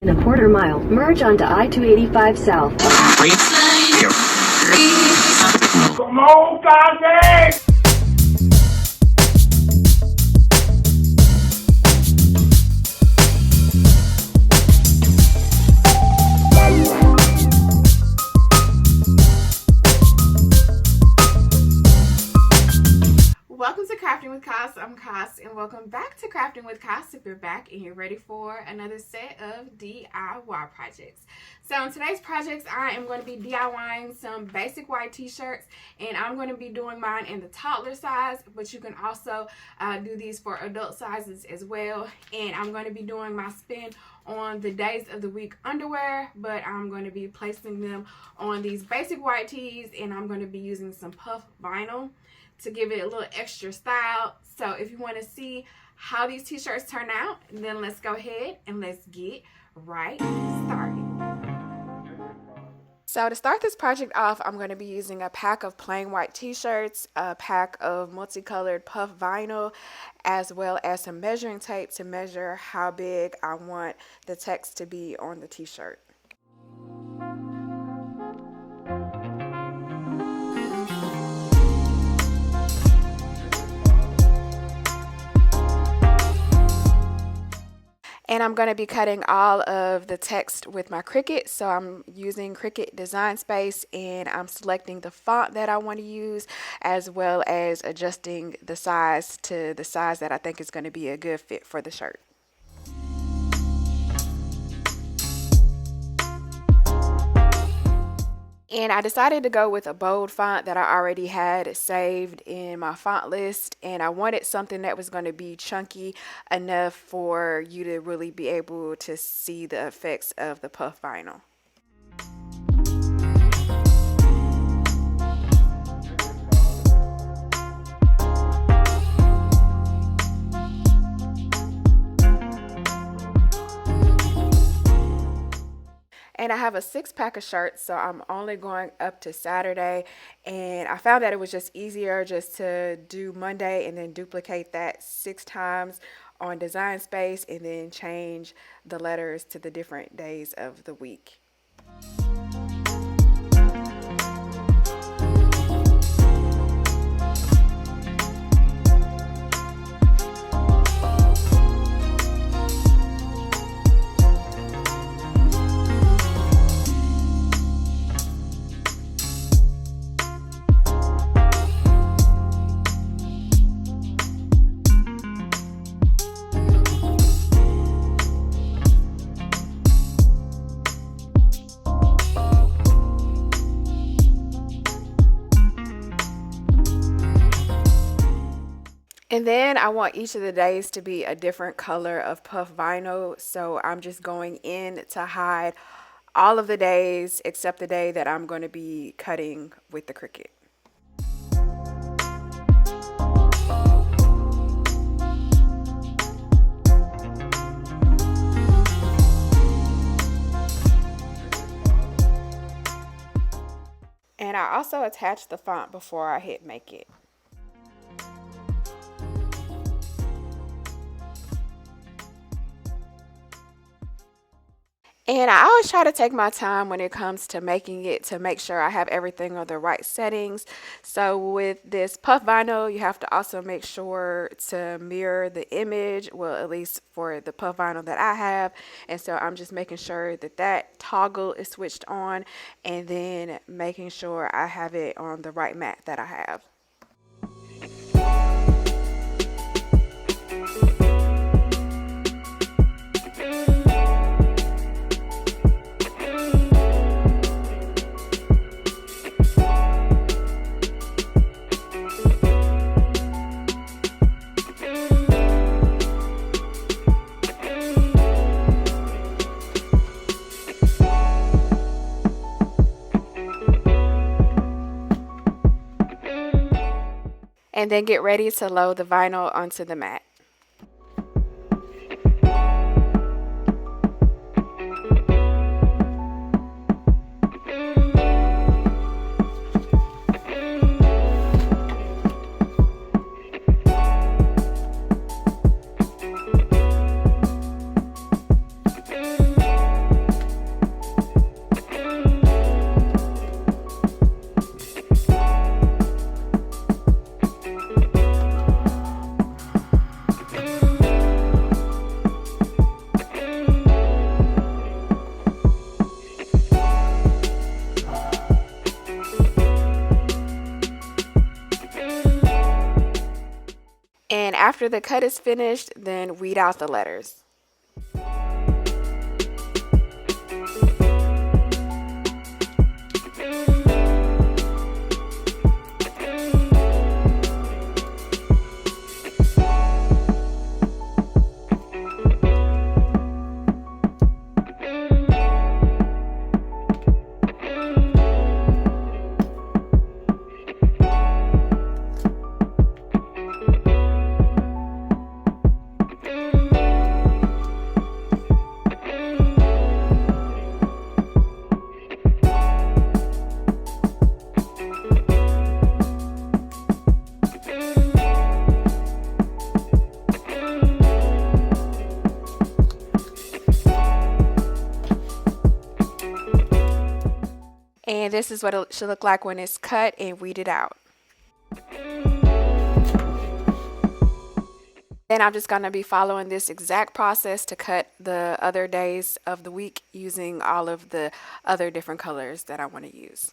In a quarter mile, merge onto I-285 South. Come on, Kanye! Welcome to Crafting with Cass. I'm Cass, and welcome back to Crafting with Cass if you're back and you're ready for another set of DIY projects. So in today's projects, I am going to be DIYing some basic white t-shirts, and I'm going to be doing mine in the toddler size, but you can also do these for adult sizes as well. And I'm going to be doing my spin on the days of the week underwear, but I'm going to be placing them on these basic white tees, and I'm going to be using some puff vinyl to give it a little extra style. So if you want to see how these t-shirts turn out, then let's go ahead and let's get right started. So to start this project off, I'm going to be using a pack of plain white t-shirts, a pack of multicolored puff vinyl, as well as some measuring tape to measure how big I want the text to be on the t-shirt. And I'm going to be cutting all of the text with my Cricut. So I'm using Cricut Design Space, and I'm selecting the font that I want to use, as well as adjusting the size to the size that I think is going to be a good fit for the shirt. And I decided to go with a bold font that I already had saved in my font list, and I wanted something that was going to be chunky enough for you to really be able to see the effects of the puff vinyl. And I have a 6-pack of shirts, so I'm only going up to Saturday. And I found that it was just easier just to do Monday and then duplicate that 6 times on Design Space and then change the letters to the different days of the week. And then I want each of the days to be a different color of puff vinyl. So I'm just going in to hide all of the days except the day that I'm going to be cutting with the Cricut. And I also attached the font before I hit make it. And I always try to take my time when it comes to making it to make sure I have everything on the right settings. So with this puff vinyl, you have to also make sure to mirror the image, well, at least for the puff vinyl that I have. And so I'm just making sure that that toggle is switched on, and then making sure I have it on the right mat that I have. And then get ready to load the vinyl onto the mat. after the cut is finished, then weed out the letters. And this is what it should look like when it's cut and weeded out. Then I'm just going to be following this exact process to cut the other days of the week using all of the other different colors that I want to use.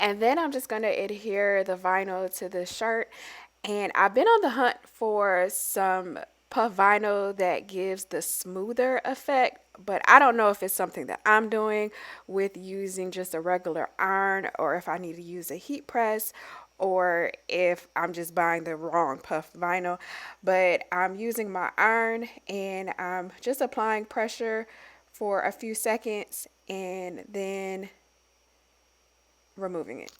And then I'm just going to adhere the vinyl to the shirt. And I've been on the hunt for some puff vinyl that gives the smoother effect, but I don't know if it's something that I'm doing with using just a regular iron, or if I need to use a heat press, or if I'm just buying the wrong puff vinyl. But I'm using my iron and I'm just applying pressure for a few seconds and then removing it.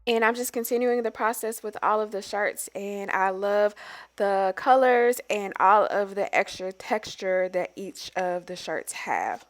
And I'm just continuing the process with all of the shirts, and I love the colors and all of the extra texture that each of the shirts have.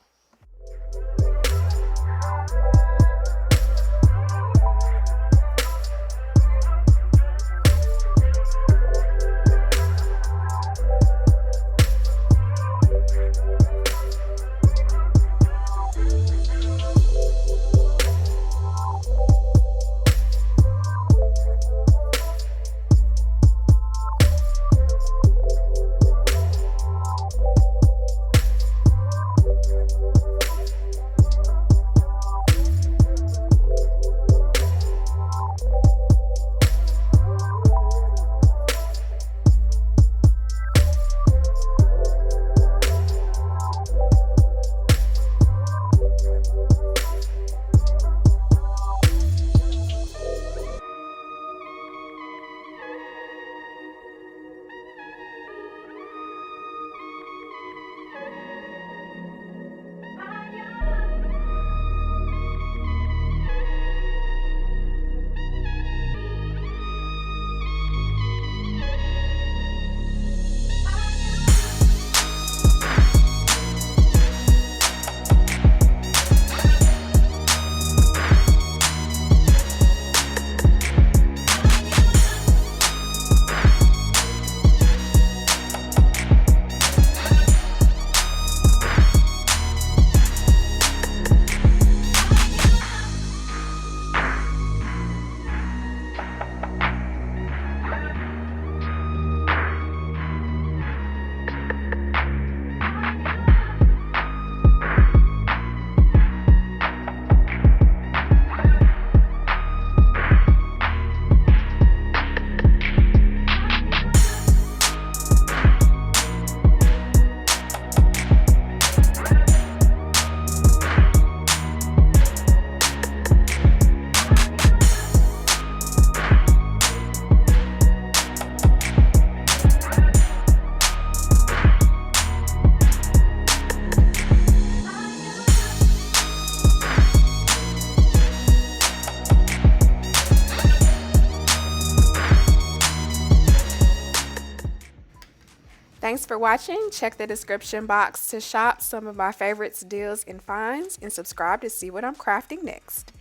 Thanks for watching. Check the description box to shop some of my favorites, deals, and finds, and subscribe to see what I'm crafting next.